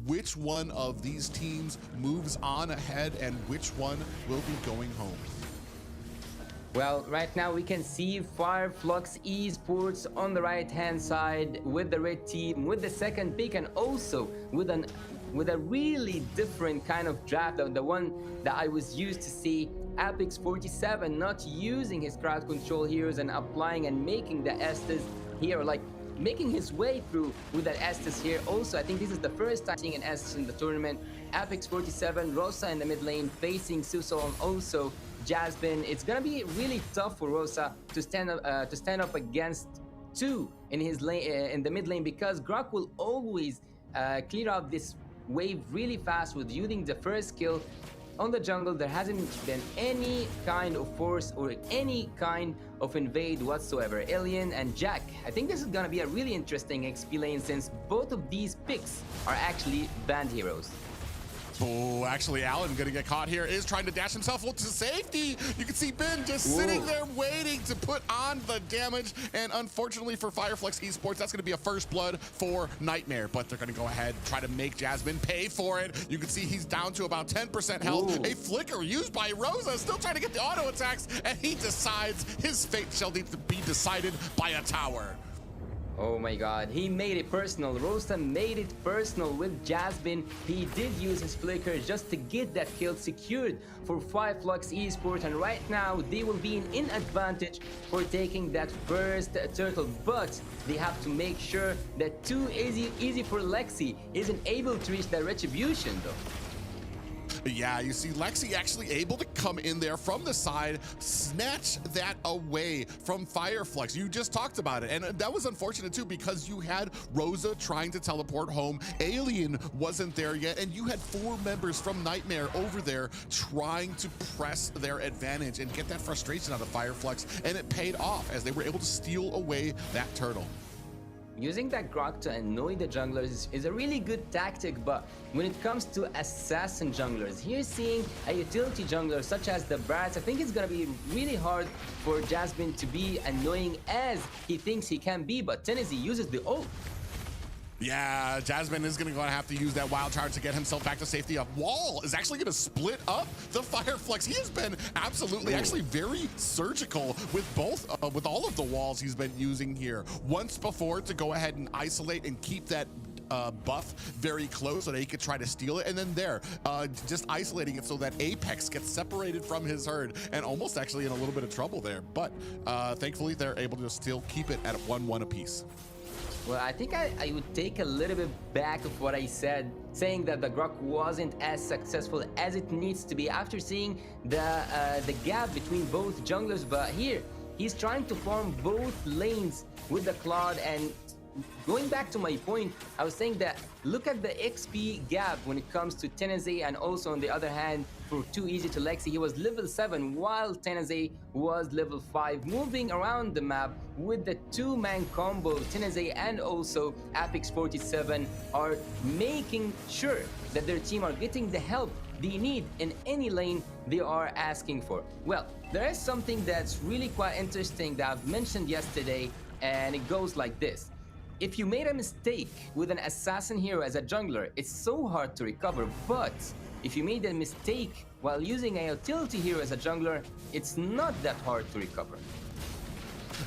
which one of these teams moves on ahead and which one will be going home. Well, right now we can see Flux Esports on the right-hand side with the red team, with the second pick, and also with a really different kind of draft, the one that I was used to see. Apex47 not using his crowd control heroes and applying and making the Estes here, like making his way through with that Estes here. Also, I think this is the first time seeing an Estes in the tournament. Apex47, Rosa in the mid lane facing Suso and also Jasmine. It's gonna be really tough for Rosa to stand up against two in his lane, in the mid lane, because Grok will always clear out this wave really fast with using the first kill. On the jungle, there hasn't been any kind of force or any kind of invade whatsoever. Alien and Jack. I think this is gonna be a really interesting XP lane since both of these picks are actually banned heroes. Oh, actually, Allen gonna get caught here, is trying to dash himself to safety. You can see Ben just sitting there waiting to put on the damage. And unfortunately for fireflux Esports, that's gonna be a first blood for Niightmare. But they're gonna go ahead, try to make Jasmine pay for it. You can see he's down to about 10% health. A flicker used by Rosa, still trying to get the auto attacks. And he decides his fate shall need to be decided by a tower. Oh my god, he made it personal. Rosa made it personal with Jasmine. He did use his flicker just to get that kill secured for Flux Esports, and right now they will be in advantage for taking that first turtle, but they have to make sure that too easy for Lexi isn't able to reach that retribution though. Yeah, you see Lexi actually able to come in there from the side, snatch that away from fireflux. You just talked about it, and that was unfortunate too, because you had Rosa trying to teleport home, Alien wasn't there yet, and you had 4 members from Niightmare over there trying to press their advantage and get that frustration out of fireflux, and it paid off as they were able to steal away that turtle. Using that Grok to annoy the junglers is a really good tactic, but when it comes to assassin junglers, here seeing a utility jungler such as the Barats, I think it's gonna be really hard for Jasmine to be annoying as he thinks he can be, but Tennessee uses the ult. Yeah, Jasmine is going to have to use that wild charge to get himself back to safety. A wall is actually going to split up the fireflux. He has been absolutely, actually very surgical with with all of the walls he's been using here. Once before to go ahead and isolate and keep that buff very close so that he could try to steal it, and then just isolating it so that Apex gets separated from his herd and almost actually in a little bit of trouble there. But thankfully they're able to still keep it at 1-1 apiece. Well, I think I would take a little bit back of what I said, saying that the Grok wasn't as successful as it needs to be after seeing the gap between both junglers. But here, he's trying to farm both lanes with the Claude, and going back to my point, I was saying that look at the XP gap when it comes to Tennessee, and also on the other hand, for Too Easy to Lexi, he was level 7 while Tennessee was level 5, moving around the map with the 2-man combo. Tennessee and also Apex47 are making sure that their team are getting the help they need in any lane they are asking for. Well, there is something that's really quite interesting that I've mentioned yesterday, and it goes like this. If you made a mistake with an assassin hero as a jungler, it's so hard to recover, but if you made a mistake while using a utility hero as a jungler, it's not that hard to recover.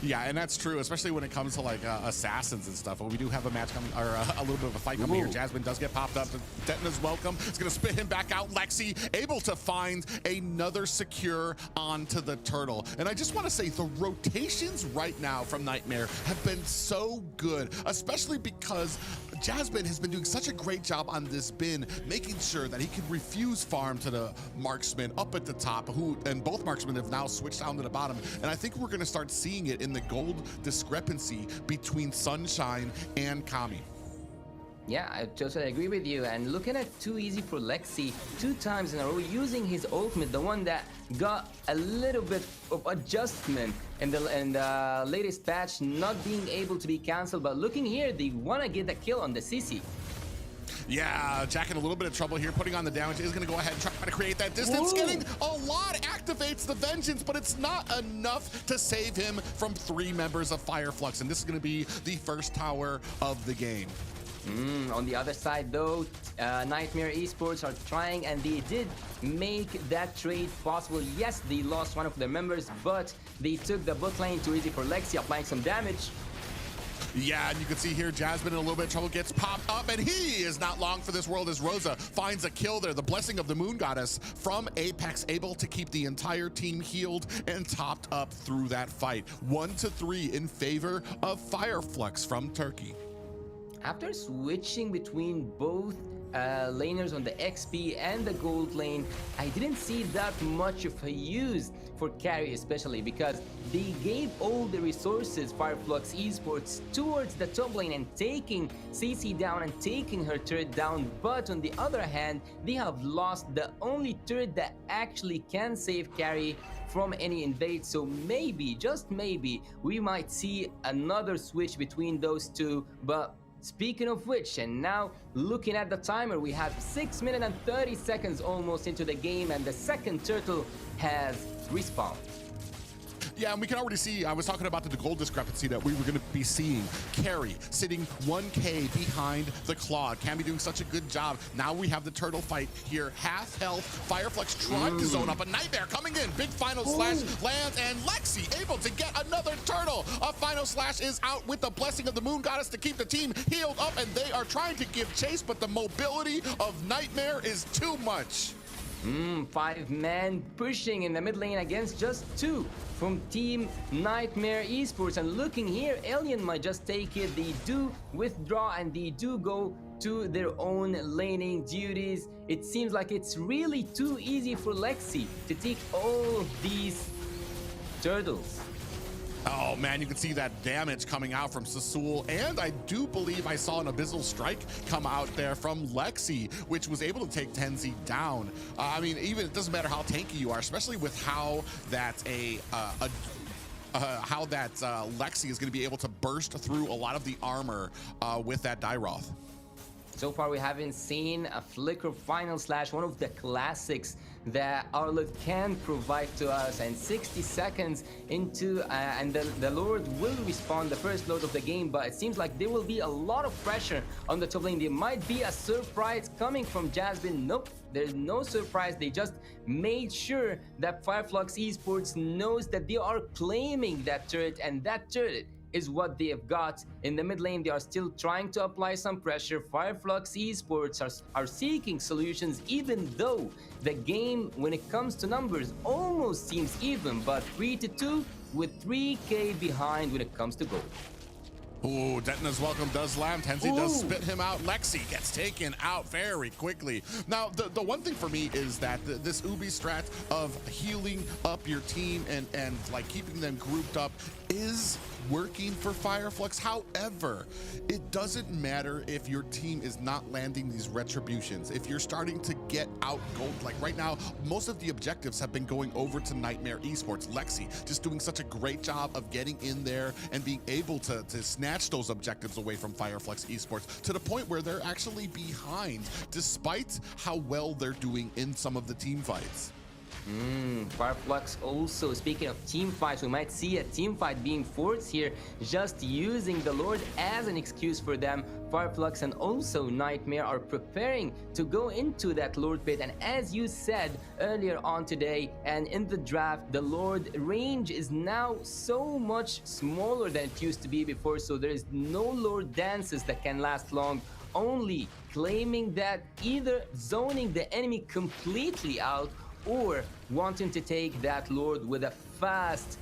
Yeah, and that's true, especially when it comes to like assassins and stuff. Well, we do have a match coming, or a little bit of a fight coming here. Jasmine does get popped up. Detna's welcome. It's going to spit him back out. Lexi able to find another secure onto the turtle. And I just want to say the rotations right now from Niightmare have been so good, especially because Jasmine has been doing such a great job on this bin, making sure that he can refuse farm to the marksman up at the top, and both marksmen have now switched down to the bottom. And I think we're going to start seeing it in the gold discrepancy between Sunshine and Kami. Yeah, I totally agree with you. And looking at Too Easy for Lexi 2 times in a row, using his ultimate, the one that got a little bit of adjustment in the latest patch, not being able to be cancelled. But looking here, they want to get the kill on the CC. Yeah, Jack in a little bit of trouble here, putting on the damage, is going to go ahead and try to create that distance. Getting a lot, activates the Vengeance, but it's not enough to save him from 3 members of Fireflux, and this is going to be the first tower of the game. On the other side, though, Nightmare Esports are trying, and they did make that trade possible. Yes, they lost one of their members, but they took the bot lane too easy for Lexi, applying some damage. Yeah, and you can see here Jasmine in a little bit of trouble, gets popped up, and he is not long for this world as Rosa finds a kill there. The blessing of the Moon Goddess from Apex, able to keep the entire team healed and topped up through that fight. 1-3 in favor of fireflux from Turkey. After switching between both laners on the XP and the gold lane, I didn't see that much of a use for carry, especially because they gave all the resources, Fireflux Esports, towards the top lane and taking CC down and taking her turret down. But on the other hand, they have lost the only turret that actually can save carry from any invade. So maybe, just maybe, we might see another switch between those two. But speaking of which, and now looking at the timer, we have 6 minutes and 30 seconds almost into the game, and the second turtle has respawned. Yeah, and we can already see, I was talking about the gold discrepancy that we were going to be seeing. Carry sitting 1K behind the Claude. Cammy doing such a good job. Now we have the turtle fight here. Half health. Fireflux trying to zone up. A Nightmare coming in. Big final slash lands, and Lexi able to get another turtle. A final slash is out with the blessing of the Moon Goddess to keep the team healed up, and they are trying to give chase, but the mobility of Nightmare is too much. 5 men pushing in the mid lane against just 2 from Team Nightmare Esports. And looking here, Alien might just take it. They do withdraw and they do go to their own laning duties. It seems like it's really too easy for Lexi to take all of these turtles. Oh man, you can see that damage coming out from Sasul, and I do believe I saw an Abyssal Strike come out there from Lexi, which was able to take Tenzi down. I mean, even it doesn't matter how tanky you are, especially with how that Lexi is going to be able to burst through a lot of the armor with that Dyroth. So far, we haven't seen a Flicker Final Slash, one of the classics that our Lord can provide to us. And 60 seconds into, and the Lord will respawn, the first Lord of the game, but it seems like there will be a lot of pressure on the top lane. There might be a surprise coming from Jasmine. Nope, there's no surprise. They just made sure that Fireflux Esports knows that they are claiming that turret, and that turret is what they have got. In the mid lane, they are still trying to apply some pressure. Fireflux Esports are seeking solutions, even though the game, when it comes to numbers, almost seems even, but 3-2 with 3K behind when it comes to gold. Ooh, Detna's welcome does land. Tenzi does spit him out. Lexi gets taken out very quickly. Now, the one thing for me is that this Ubi strat of healing up your team and like keeping them grouped up is working for Fireflux. However, it doesn't matter if your team is not landing these retributions. If you're starting to get out gold, like right now, most of the objectives have been going over to Nightmare Esports. Lexi just doing such a great job of getting in there and being able to snatch those objectives away from Fireflux Esports to the point where they're actually behind, despite how well they're doing in some of the team fights. Fireflux also, speaking of team fights, we might see a team fight being forced here, just using the Lord as an excuse for them. Fireflux and also Nightmare are preparing to go into that Lord pit, and as you said earlier on today and in the draft, the Lord range is now so much smaller than it used to be before, so there is no Lord dances that can last long, only claiming that, either zoning the enemy completely out or wanting to take that Lord with a fast,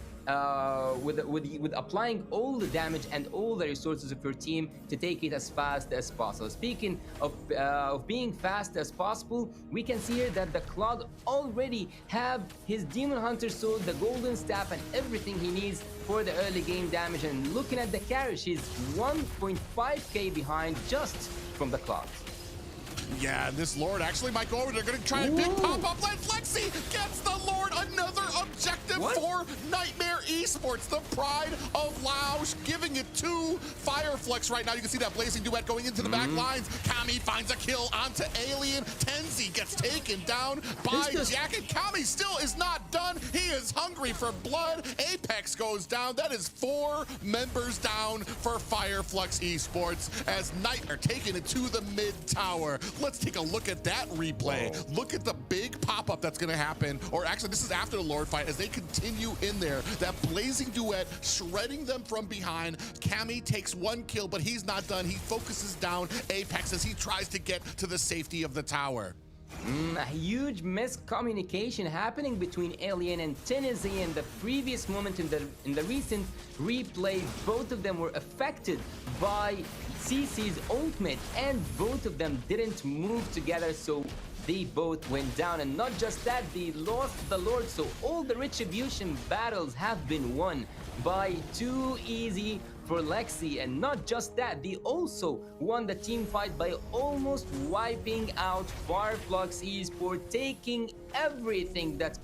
with applying all the damage and all the resources of your team to take it as fast as possible. Speaking of being fast as possible, we can see here that the Claude already have his Demon Hunter Sword, the Golden Staff, and everything he needs for the early game damage. And looking at the carry, she's 1.5k behind just from the Claude. Yeah, this Lord actually might go over. They're going to try a big pop-up. Lexi gets the Lord. Another objective for Nightmare Esports. The pride of Lausch giving it to Fireflux right now. You can see that blazing duet going into the back lines. Kami finds a kill onto Alien. Tenzi Tenzi gets taken down by Jack, and Kami still is not done. He is hungry for blood. Apex goes down. That is 4 members down for Fireflux Esports as Nightmare taking it to the mid tower. Let's take a look at that replay. Whoa. Look at the big pop-up that's going to happen, or actually this is after the Lord fight as they continue in there. That blazing duet shredding them from behind. Kami takes 1 kill, but he's not done. He focuses down Apex as he tries to get to the safety of the tower. A huge miscommunication happening between Alien and Tennessee in the previous moment in the recent replay. Both of them were affected by CC's ultimate, and both of them didn't move together, so they both went down. And not just that, they lost the Lord, so all the retribution battles have been won by too easy for Lexi. And not just that, they also won the team fight by almost wiping out Fireflux Esports, taking everything that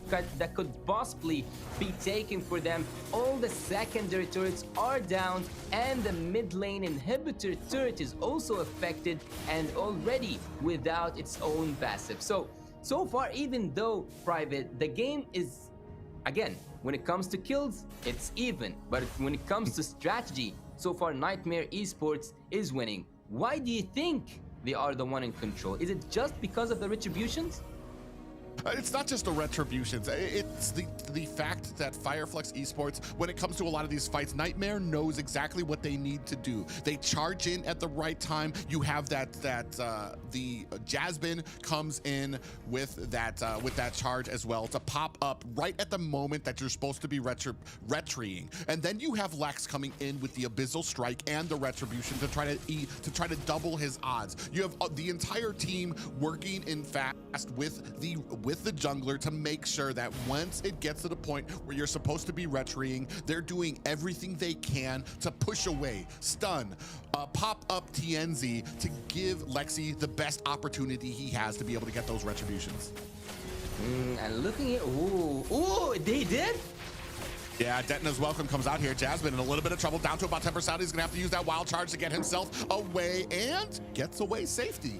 could possibly be taken for them. All the secondary turrets are down, and the mid lane inhibitor turret is also affected and already without its own passive. So far, even though Private, the game is, again, when it comes to kills, it's even. But when it comes to strategy, so far Nightmare Esports is winning. Why do you think they are the one in control? Is it just because of the retributions? It's not just the retributions. It's the fact that Fireflux Esports, when it comes to a lot of these fights, Nightmare knows exactly what they need to do. They charge in at the right time. You have the Jasmine comes in with that charge as well to pop up right at the moment that you're supposed to be retrying. And then you have Lex coming in with the Abyssal Strike and the retribution to try to double his odds. You have the entire team working in fast with the jungler to make sure that once it gets to the point where you're supposed to be retrying, they're doing everything they can to push away, stun, pop up TNZ to give Lexi the best opportunity he has to be able to get those retributions. And looking at, ooh, they did? Yeah, Detna's welcome comes out here. Jasmine in a little bit of trouble, down to about 10%. He's gonna have to use that wild charge to get himself away, and gets away safety.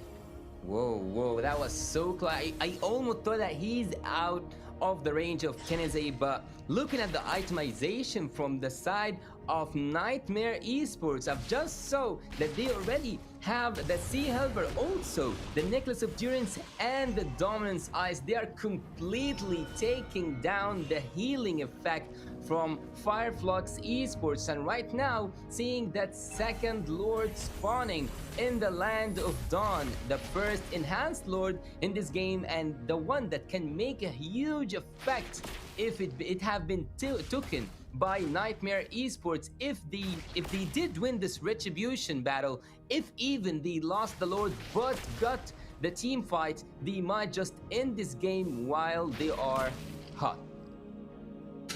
Whoa, that was so close. I almost thought that he's out of the range of Tennessee, but looking at the itemization from the side of Nightmare Esports, I've just saw that they already have the Sea Helper, also the Necklace of Durance and the Dominance Ice. They are completely taking down the healing effect from Fireflux Esports, and right now seeing that second Lord spawning in the Land of Dawn, the first enhanced Lord in this game, and the one that can make a huge effect if it have been taken by Nightmare Esports. If they did win this retribution battle, if even they lost the Lord but got the team fight, they might just end this game while they are hot.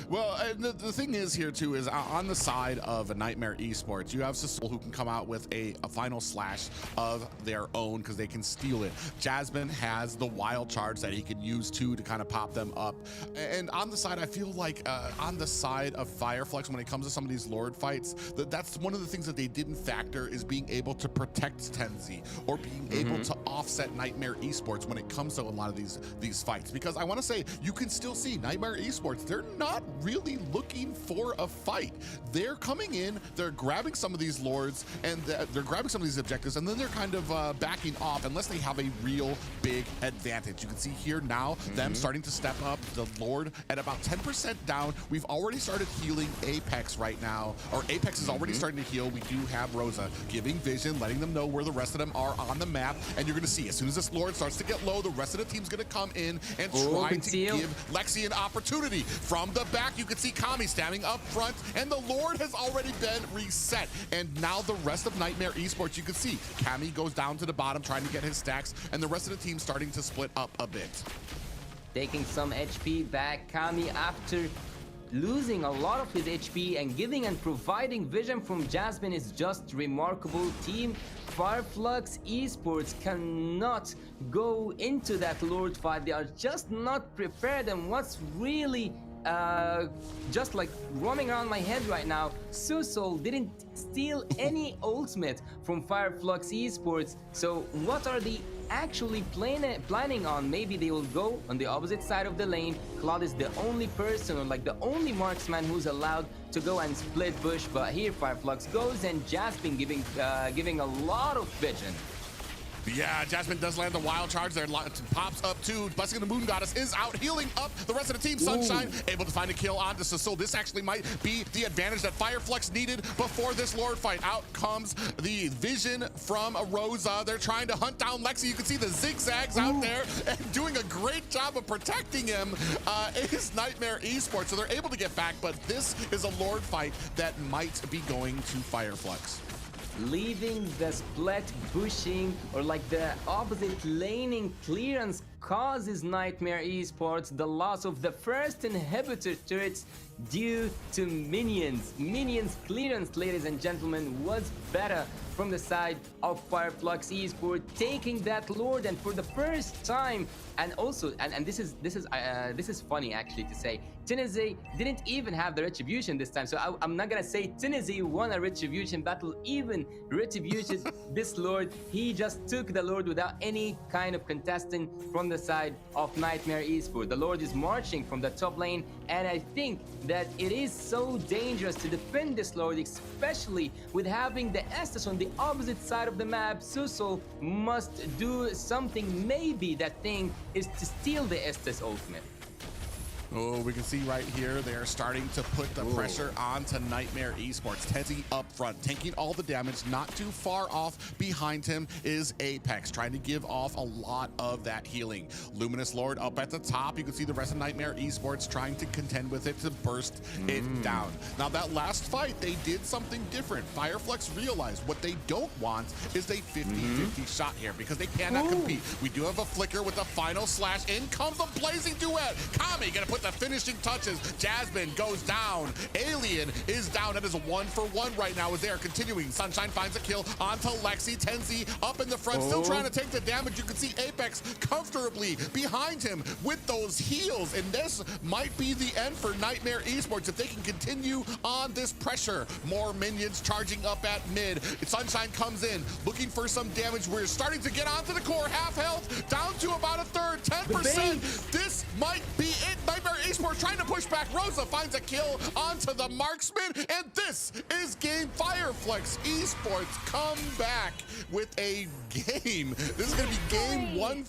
Well, the thing is here too is on the side of a Nightmare Esports, you have Sissel who can come out with a final slash of their own because they can steal it. Jasmine has the wild charge that he can use too to kind of pop them up. And on the side, I feel like on the side of Fireflux, when it comes to some of these Lord fights, that's one of the things that they didn't factor is being able to protect Tenzi or being able to offset Nightmare Esports when it comes to a lot of these fights. Because I want to say, you can still see Nightmare Esports, they're not really looking for a fight. They're coming in, they're grabbing some of these Lords, and they're grabbing some of these objectives, and then they're kind of backing off unless they have a real big advantage. You can see here now them starting to step up. The Lord at about 10% down. We've already started healing Apex right now, or Apex is already starting to heal. We do have Rosa giving vision, letting them know where the rest of them are on the map, and you're gonna see as soon as this Lord starts to get low, the rest of the team's gonna come in and try to give Lexi an opportunity. From the back, you can see Kami standing up front, and the Lord has already been reset. And now the rest of Nightmare Esports, you can see Kami goes down to the bottom trying to get his stacks, and the rest of the team starting to split up a bit. Taking some HP back, Kami, after losing a lot of his HP, and giving and providing vision from Jasmine is just remarkable. Team Fireflux Esports cannot go into that Lord fight. They are just not prepared, and what's really just like roaming around my head right now, Susol didn't steal any ultimate from Fireflux Esports. So what are they actually planning on? Maybe they will go on the opposite side of the lane. Claude is the only person, or like the only marksman who's allowed to go and split bush. But here Fireflux goes, and Jasmine giving a lot of vision. Yeah, Jasmine does land the wild charge there. Pops up too. Blessing of the Moon Goddess is out, healing up the rest of the team. Sunshine able to find a kill onto Susol. This actually might be the advantage that Fireflux needed before this Lord fight. Out comes the vision from Rosa. They're trying to hunt down Lexi. You can see the zigzags out there, and doing a great job of protecting him is Niightmare Esports. So they're able to get back, but this is a Lord fight that might be going to Fireflux. Leaving the split bushing, or like the opposite laning clearance, causes Niightmare Esports the loss of the first inhibitor turrets due to minions. Minions clearance, ladies and gentlemen, was better from the side of Fireflux Esports, taking that Lord, and for the first time, and also, and this is funny actually to say, Tennessee didn't even have the retribution this time. So I'm not gonna say Tennessee won a retribution battle, even retributed this Lord. He just took the Lord without any kind of contesting from the side of Niightmare Esports. The Lord is marching from the top lane, and I think that it is so dangerous to defend this Lord, especially with having the Estes on the opposite side of the map. Susol must do something. Maybe that thing is to steal the Estes ultimate. Oh, we can see right here, they're starting to put the pressure onto Niightmare Esports. Tezzy up front, taking all the damage. Not too far off behind him is Apex, trying to give off a lot of that healing. Luminous Lord up at the top. You can see the rest of Niightmare Esports trying to contend with it to burst it down. Now, that last fight, they did something different. Fireflux realized what they don't want is a 50-50 shot here, because they cannot compete. We do have a flicker with the final slash. In comes the blazing duet. Kami gonna put the finishing touches. Jasmine goes down. Alien is down. That is a 1-for-1 right now as they are continuing. Sunshine finds a kill onto Lexi. Tenzi up in the front, still trying to take the damage. You can see Apex comfortably behind him with those heals, and this might be the end for Niightmare Esports if they can continue on this pressure. More minions charging up at mid. Sunshine comes in looking for some damage. We're starting to get onto the core. Half health down to about a third, 10%. This might be it. Niightmare Esports trying to push back. Rosa finds a kill onto the marksman, and this is game. Fireflux Esports come back with a game. This is going to be game 1 for